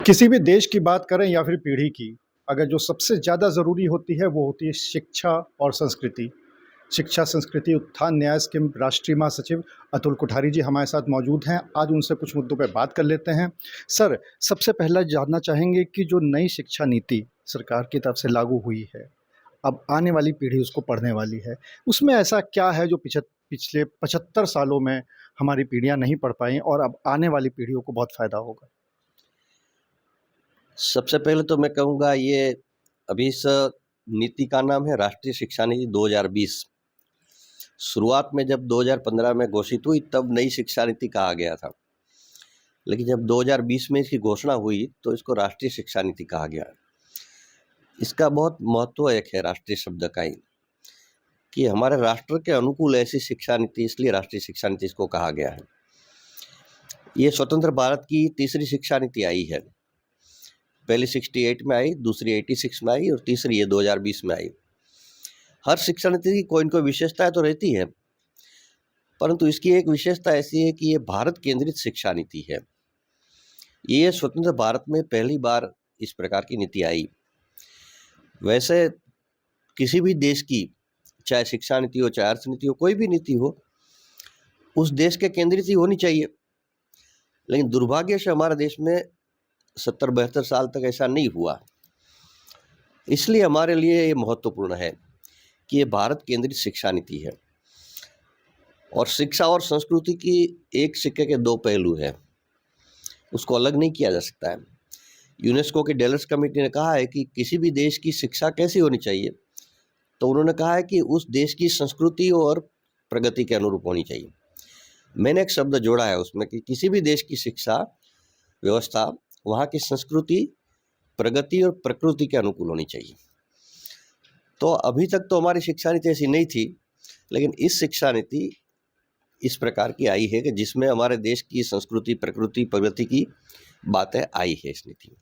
किसी भी देश की बात करें या फिर पीढ़ी की, अगर जो सबसे ज़्यादा ज़रूरी होती है, वो होती है शिक्षा और संस्कृति। शिक्षा, संस्कृति, उत्थान न्यास के राष्ट्रीय महासचिव अतुल कोठारी जी हमारे साथ मौजूद हैं। आज उनसे कुछ मुद्दों पे बात कर लेते हैं। सर, सबसे पहला जानना चाहेंगे कि जो नई शिक्षा नीति सरकार की तरफ से लागू हुई है, अब आने वाली पीढ़ी उसको पढ़ने वाली है, उसमें ऐसा क्या है जो पिछले 75 सालों में हमारी पीढ़ियाँ नहीं पढ़ पाईं और अब आने वाली पीढ़ियों को बहुत फ़ायदा होगा? सबसे पहले तो मैं कहूँगा ये अभी इस नीति का नाम है राष्ट्रीय शिक्षा नीति 2020। शुरुआत में जब 2015 में घोषित हुई तब नई शिक्षा नीति कहा गया था, लेकिन जब 2020 में इसकी घोषणा हुई तो इसको राष्ट्रीय शिक्षा नीति कहा गया। इसका बहुत महत्व एक है राष्ट्रीय शब्द का ही, कि हमारे राष्ट्र के अनुकूल ऐसी शिक्षा नीति, इसलिए राष्ट्रीय शिक्षा नीति इसको कहा गया है। ये स्वतंत्र भारत की तीसरी शिक्षा नीति आई है। पहली 68 में आई, दूसरी 86 में आई और तीसरी ये 2020 में आई। हर शिक्षा नीति की कोई न कोई विशेषताएं तो रहती है, परंतु इसकी एक विशेषता ऐसी है कि ये भारत केंद्रित शिक्षा नीति है। ये स्वतंत्र भारत में पहली बार इस प्रकार की नीति आई। वैसे किसी भी देश की, चाहे शिक्षा नीति हो, चाहे अर्थनीति हो, कोई भी नीति हो, उस देश के केंद्रित ही होनी चाहिए। लेकिन दुर्भाग्य से हमारे देश में 70-72 साल तक ऐसा नहीं हुआ। इसलिए हमारे लिए ये महत्वपूर्ण है कि ये भारत केंद्रित शिक्षा नीति है। और शिक्षा और संस्कृति की एक सिक्के के दो पहलू हैं, उसको अलग नहीं किया जा सकता है। यूनेस्को की डेलर्स कमेटी ने कहा है कि किसी भी देश की शिक्षा कैसी होनी चाहिए, तो उन्होंने कहा है कि उस देश की संस्कृति और प्रगति के अनुरूप होनी चाहिए। मैंने एक शब्द जोड़ा है उसमें कि किसी भी देश की शिक्षा व्यवस्था वहाँ की संस्कृति, प्रगति और प्रकृति के अनुकूल होनी चाहिए। तो अभी तक तो हमारी शिक्षा नीति ऐसी नहीं थी, लेकिन इस शिक्षा नीति इस प्रकार की आई है कि जिसमें हमारे देश की संस्कृति, प्रकृति, प्रगति की बातें आई है इस नीति में।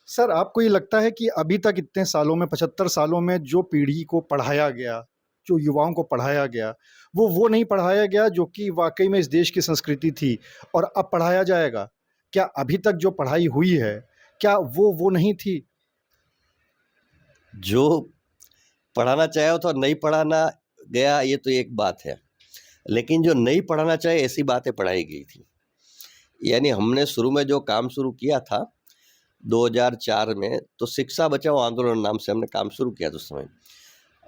सर, आपको ये लगता है कि अभी तक इतने सालों में, 75 सालों में जो पीढ़ी को पढ़ाया गया, जो युवाओं को पढ़ाया गया, वो नहीं पढ़ाया गया जो कि वाक़ई में इस देश की संस्कृति थी और अब पढ़ाया जाएगा? क्या अभी तक जो पढ़ाई हुई है, क्या वो नहीं थी? जो पढ़ाना चाहे तो नहीं पढ़ाना गया, ये तो एक बात है, लेकिन जो नहीं पढ़ाना चाहे ऐसी बातें पढ़ाई गई थी। यानी हमने शुरू में जो काम शुरू किया था 2004 में, तो शिक्षा बचाओ आंदोलन नाम से हमने काम शुरू किया था उस समय।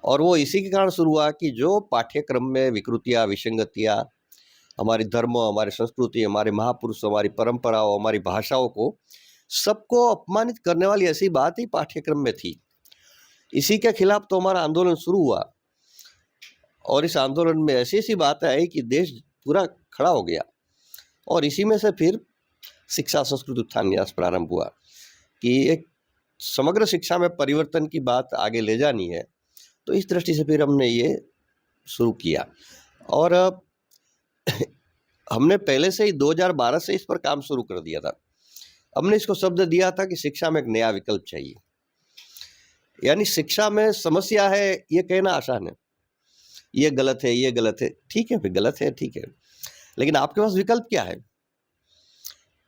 और वो इसी के कारण शुरू हुआ कि जो पाठ्यक्रम में विकृतियाँ, विसंगतियाँ, हमारी धर्म, हमारी संस्कृति, हमारे महापुरुषों, हमारी परंपराओं, हमारी भाषाओं को सबको अपमानित करने वाली ऐसी बात ही पाठ्यक्रम में थी। इसी के खिलाफ तो हमारा आंदोलन शुरू हुआ और इस आंदोलन में ऐसी ऐसी बातें आई कि देश पूरा खड़ा हो गया। और इसी में से फिर शिक्षा, संस्कृति, उत्थान न्यास प्रारंभ हुआ कि एक समग्र शिक्षा में परिवर्तन की बात आगे ले जानी है। तो इस दृष्टि से फिर हमने ये शुरू किया और हमने पहले से ही 2012 से इस पर काम शुरू कर दिया था। हमने इसको शब्द दिया था कि शिक्षा में एक नया विकल्प चाहिए। यानी शिक्षा में समस्या है ये कहना आसान है, ये गलत है, ये गलत है, ठीक है, फिर गलत है, ठीक है, लेकिन आपके पास विकल्प क्या है?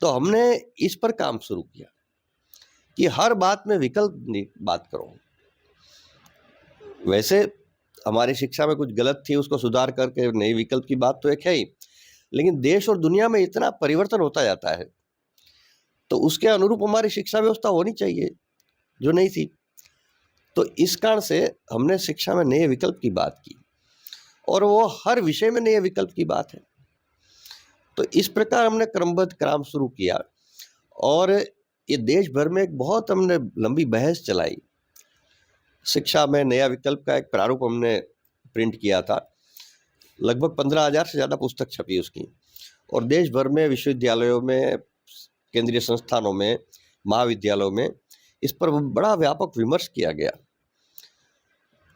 तो हमने इस पर काम शुरू किया कि हर बात में विकल्प बात करो। वैसे हमारी शिक्षा में कुछ गलत थी, उसको सुधार करके नए विकल्प की बात तो एक है ही, लेकिन देश और दुनिया में इतना परिवर्तन होता जाता है, तो उसके अनुरूप हमारी शिक्षा व्यवस्था होनी चाहिए जो नहीं थी। तो इस कारण से हमने शिक्षा में नए विकल्प की बात की और वो हर विषय में नए विकल्प की बात है। तो इस प्रकार हमने क्रमबद्ध काम शुरू किया और ये देश भर में एक बहुत हमने लंबी बहस चलाई। शिक्षा में नया विकल्प का एक प्रारूप हमने प्रिंट किया था, लगभग 15,000 से ज़्यादा पुस्तक छपी उसकी, और देश भर में विश्वविद्यालयों में, केंद्रीय संस्थानों में, महाविद्यालयों में इस पर बड़ा व्यापक विमर्श किया गया।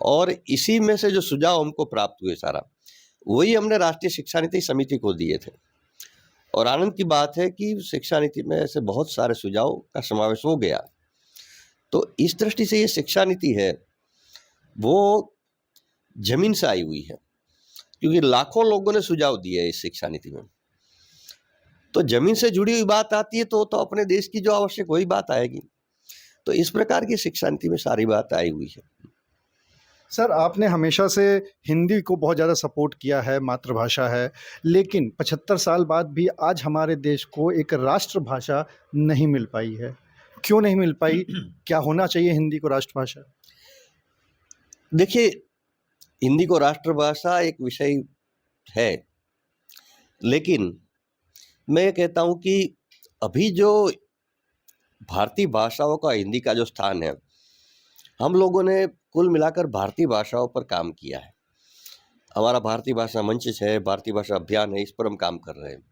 और इसी में से जो सुझाव हमको प्राप्त हुए सारा, वही हमने राष्ट्रीय शिक्षा नीति समिति को दिए थे। और आनंद की बात है कि शिक्षा नीति में ऐसे बहुत सारे सुझाव का समावेश हो गया। तो इस दृष्टि से ये शिक्षा नीति है वो जमीन से आई हुई है, क्योंकि लाखों लोगों ने सुझाव दिए इस शिक्षा नीति में। तो जमीन से जुड़ी हुई बात आती है तो अपने देश की जो आवश्यक वही बात आएगी। तो इस प्रकार की शिक्षा नीति में सारी बात आई हुई है। सर, आपने हमेशा से हिंदी को बहुत ज़्यादा सपोर्ट किया है, मातृभाषा है, लेकिन 75 साल बाद भी आज हमारे देश को एक राष्ट्रभाषा नहीं मिल पाई है। क्यों नहीं मिल पाई? क्या होना चाहिए हिंदी को राष्ट्रभाषा? देखिए, हिंदी को राष्ट्रभाषा एक विषय है, लेकिन मैं ये कहता हूँ कि अभी जो भारतीय भाषाओं का हिंदी का जो स्थान है, हम लोगों ने कुल मिलाकर भारतीय भाषाओं पर काम किया है। हमारा भारतीय भाषा मंच है, भारतीय भाषा अभियान है, इस पर हम काम कर रहे हैं।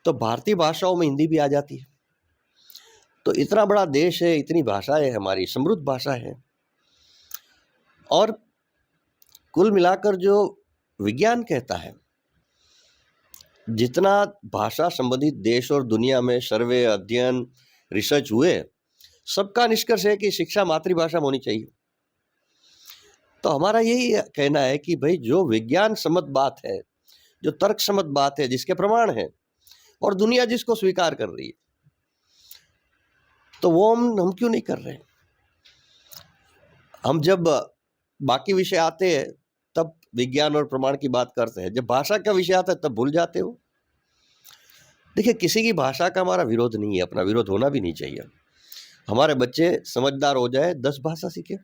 तो भारतीय भाषाओं में हिंदी भी आ जाती है। तो इतना बड़ा देश है, इतनी भाषाएं हमारी, समृद्ध भाषा है, और कुल मिलाकर जो विज्ञान कहता है, जितना भाषा संबंधित देश और दुनिया में सर्वे, अध्ययन, रिसर्च हुए, सबका निष्कर्ष है कि शिक्षा मातृभाषा में होनी चाहिए। तो हमारा यही कहना है कि भाई जो विज्ञान सम्मत बात है, जो तर्क सम्मत बात है, जिसके प्रमाण है और दुनिया जिसको स्वीकार कर रही है, तो वो हम क्यों नहीं कर रहे हैं? हम जब बाकी विषय आते हैं तब विज्ञान और प्रमाण की बात करते हैं, जब भाषा का विषय आता है तब भूल जाते हो। देखिए, किसी की भाषा का हमारा विरोध नहीं है, अपना विरोध होना भी नहीं चाहिए। हमारे बच्चे समझदार हो जाए, 10 भाषा सीखे,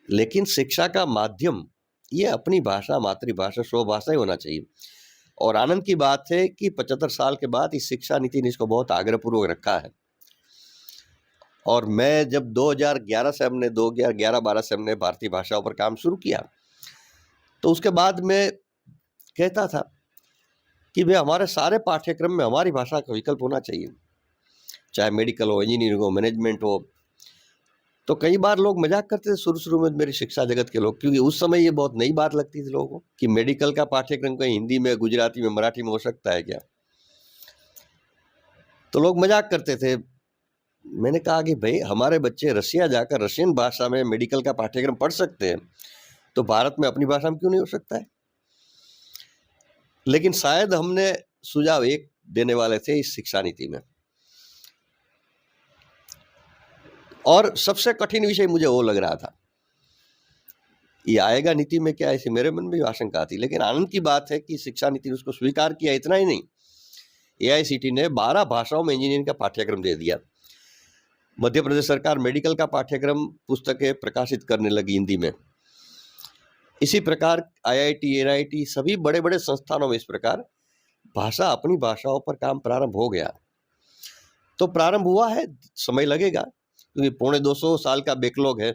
लेकिन शिक्षा का माध्यम ये अपनी भाषा, मातृभाषा, स्वभाषा ही होना चाहिए। और आनंद की बात है कि 75 साल के बाद इस शिक्षा नीति ने इसको बहुत आग्रहपूर्वक रखा है। और मैं जब 2011 से हमने 2011-12 से हमने भारतीय भाषाओं पर काम शुरू किया, तो उसके बाद मैं कहता था कि भाई हमारे सारे पाठ्यक्रम में हमारी भाषा का विकल्प होना चाहिए, चाहे मेडिकल हो, इंजीनियरिंग हो, मैनेजमेंट हो। तो कई बार लोग मजाक करते थे शुरू में, मेरी शिक्षा जगत के लोग, क्योंकि उस समय ये बहुत नई बात लगती थी लोगों को कि मेडिकल का पाठ्यक्रम कहीं हिंदी में, गुजराती में, मराठी में हो सकता है क्या? तो लोग मजाक करते थे। मैंने कहा कि भाई हमारे बच्चे रसिया जाकर रशियन भाषा में मेडिकल का पाठ्यक्रम पढ़ सकते हैं, तो भारत में अपनी भाषा में क्यों नहीं हो सकता है? लेकिन शायद हमने सुझाव एक देने वाले थे इस शिक्षा नीति में। और सबसे कठिन विषय मुझे वो लग रहा था, ये आएगा नीति में क्या, ऐसे मेरे मन में भी आशंका थी। लेकिन आनंद की बात है कि शिक्षा नीति ने उसको स्वीकार किया। इतना ही नहीं, AICTE ने 12 भाषाओं में इंजीनियरिंग का पाठ्यक्रम दे दिया। मध्य प्रदेश सरकार मेडिकल का पाठ्यक्रम, पुस्तकें प्रकाशित करने लगी हिंदी में। इसी प्रकार IIT, NIT, सभी बड़े बड़े संस्थानों में इस प्रकार भाषा, अपनी भाषाओं पर काम प्रारंभ हो गया। तो प्रारंभ हुआ है, समय लगेगा, क्योंकि 250 साल का बैकलॉग है,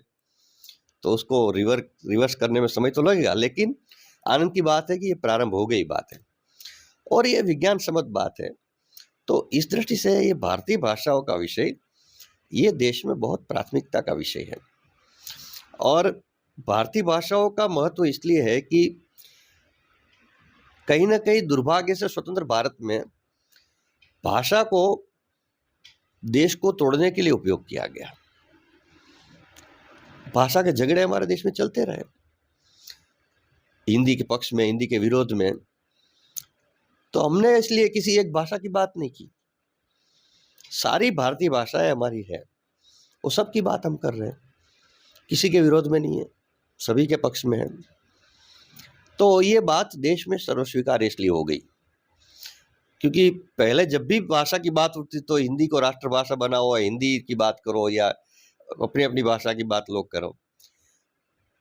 तो उसको रिवर्स करने में समय तो लगेगा। लेकिन आनंद की बात है कि ये प्रारंभ हो गई बात है, और ये विज्ञान सम्मत बात है। तो इस दृष्टि से ये भारतीय भाषाओं का विषय ये देश में बहुत प्राथमिकता का विषय है। और भारतीय भाषाओं का महत्व इसलिए है कि कहीं ना कहीं दुर्भाग्य से स्वतंत्र भारत में भाषा को देश को तोड़ने के लिए उपयोग किया गया। भाषा के झगड़े हमारे देश में चलते रहे, हिंदी के पक्ष में, हिंदी के विरोध में। तो हमने इसलिए किसी एक भाषा की बात नहीं की, सारी भारतीय भाषाएं हमारी है, वो सब की बात हम कर रहे हैं, किसी के विरोध में नहीं है, सभी के पक्ष में है। तो ये बात देश में सर्वस्वीकार इसलिए हो गई, क्योंकि पहले जब भी भाषा की बात उठती तो हिंदी को राष्ट्रभाषा बनाओ, हिंदी की बात करो, या अपनी अपनी भाषा की बात लोग करो।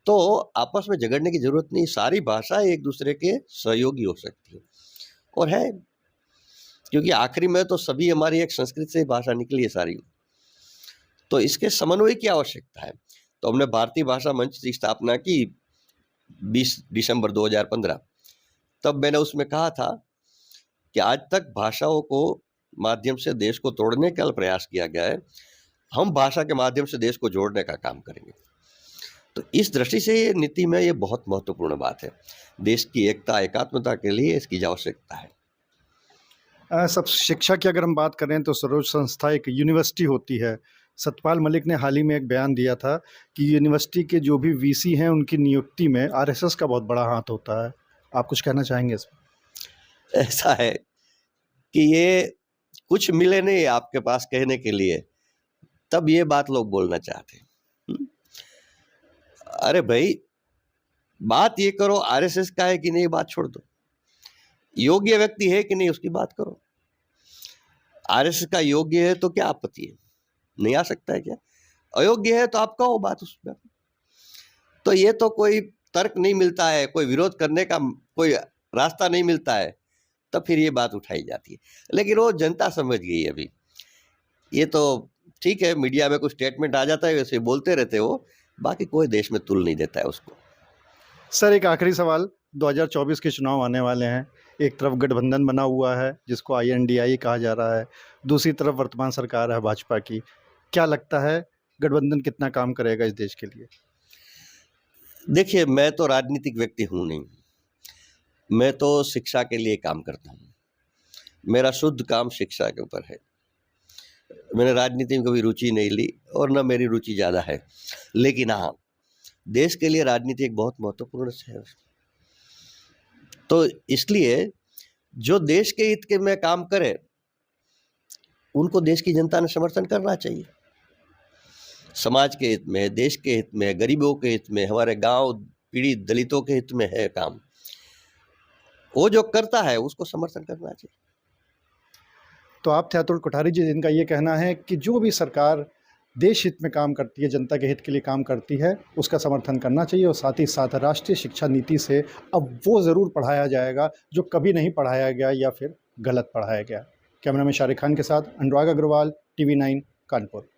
तो आपस में झगड़ने की जरूरत नहीं, सारी भाषाएं एक दूसरे के सहयोगी हो सकती है, और है, क्योंकि आखिरी में तो सभी हमारी एक संस्कृत से भाषा निकली है सारी। तो इसके समन्वय की आवश्यकता है। तो हमने भारतीय भाषा मंच की स्थापना की 20 दिसंबर 2015। तब मैंने उसमें कहा था कि आज तक भाषाओं को माध्यम से देश को तोड़ने का प्रयास किया गया है, हम भाषा के माध्यम से देश को जोड़ने का काम करेंगे। तो इस दृष्टि से ये नीति में ये बहुत महत्वपूर्ण बात है। देश की एकता, एकात्मता के लिए इसकी आवश्यकता है। सब शिक्षा की अगर हम बात करें तो सर्वोच्च संस्था एक यूनिवर्सिटी होती है। सतपाल मलिक ने हाल ही में एक बयान दिया था कि यूनिवर्सिटी के जो भी VC हैं उनकी नियुक्ति में RSS का बहुत बड़ा हाथ होता है। आप कुछ कहना चाहेंगे इसमें? ऐसा है कि ये कुछ मिले नहीं आपके पास कहने के लिए, तब ये बात लोग बोलना चाहते हैं। अरे भाई, बात ये करो आरएसएस का है कि नहीं, बात छोड़ दो। योग्य व्यक्ति है कि नहीं, उसकी बात करो। आरएसएस का योग्य है तो क्या आपत्ति है, नहीं आ सकता है क्या? अयोग्य है तो आप कहो बात उसमें। तो ये तो कोई तर्क नहीं मिलता है, कोई विरोध करने का कोई रास्ता नहीं मिलता है, तब फिर ये बात उठाई जाती है। लेकिन वो जनता समझ गई है अभी। ये तो ठीक है, मीडिया में कुछ स्टेटमेंट आ जाता है, वैसे बोलते रहते हो, बाकी कोई देश में तुल नहीं देता है उसको। सर, एक आखिरी सवाल, 2024 के चुनाव आने वाले हैं। एक तरफ गठबंधन बना हुआ है जिसको आईएनडीआई कहा जा रहा है, दूसरी तरफ वर्तमान सरकार है भाजपा की। क्या लगता है गठबंधन कितना काम करेगा इस देश के लिए? देखिए, मैं तो राजनीतिक व्यक्ति हूँ नहीं, मैं तो शिक्षा के लिए काम करता हूँ। मेरा शुद्ध काम शिक्षा के ऊपर है। मैंने राजनीति में कभी रुचि नहीं ली और न मेरी रुचि ज़्यादा है, लेकिन हाँ, देश के लिए राजनीति एक बहुत महत्वपूर्ण है। तो इसलिए जो देश के हित के में काम करे, उनको देश की जनता ने समर्थन करना चाहिए। समाज के हित में, देश के हित में, गरीबों के हित में, हमारे गांव पीड़ित दलितों के हित में है काम। वो जो करता है उसको समर्थन करना चाहिए। तो आप थे अतुल कोठारी जी, जिनका ये कहना है कि जो भी सरकार देश हित में काम करती है, जनता के हित के लिए काम करती है, उसका समर्थन करना चाहिए। और साथ ही साथ राष्ट्रीय शिक्षा नीति से अब वो ज़रूर पढ़ाया जाएगा जो कभी नहीं पढ़ाया गया या फिर गलत पढ़ाया गया। कैमरामैन शारिक खान के साथ अनुराग अग्रवाल, TV9 कानपुर।